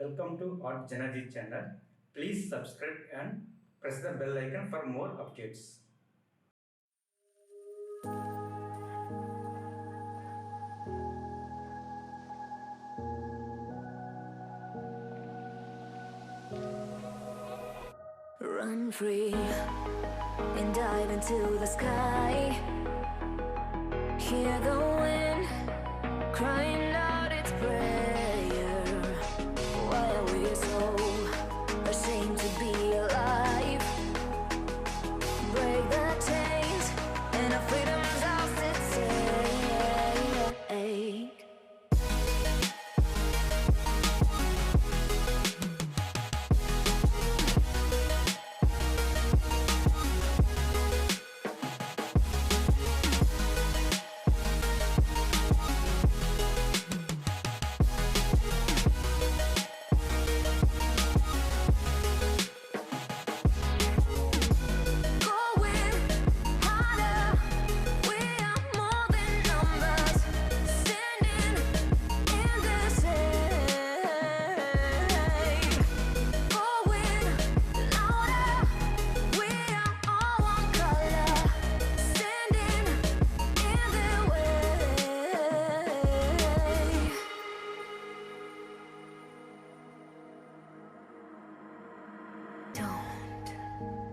Welcome to artjanag channel. Please subscribe and press the bell icon for more updates. Run free and dive into the sky. Hear the wind crying out its prayer. Why are we so ashamed to be alive? Break the chains and our freedom's ours to take.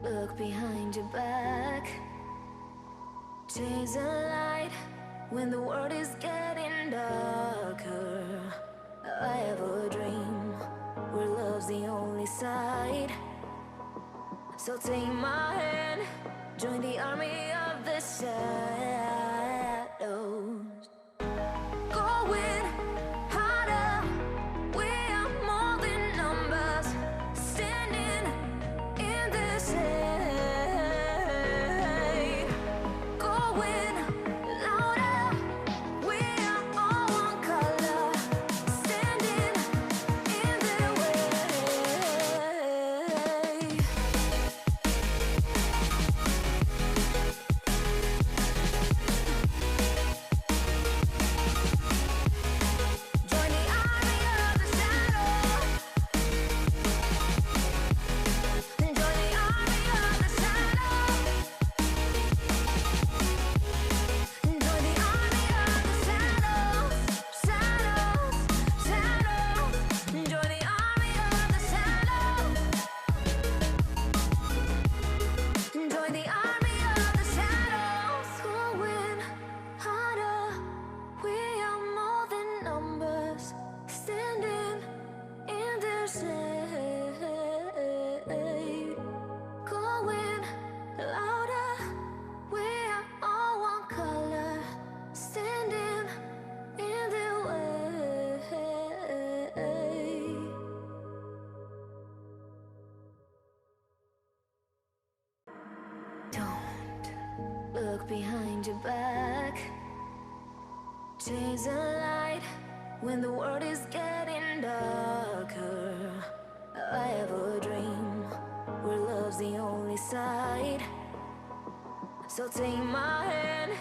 Look behind your back. Chase a light when the world is getting darker. I have a dream where love's the only side. So take my hand, join the army of the shadows. Going harder, we are more than numbers. Standing in this hate. Going louder, we are all one color. Standing in their way. Join the army of the shadows. Join the army of the shadows. Join the army of the shadows. Shadows, shadows. Join the army of the shadows. Join the army of the shadows. Going harder, we are more than numbers. Standing in their shade. Going louder, we are all one color. Standing in their way. Don't look behind your back. Chase a light when the world is getting darker. I have a dream where love's the only side. So take my hand,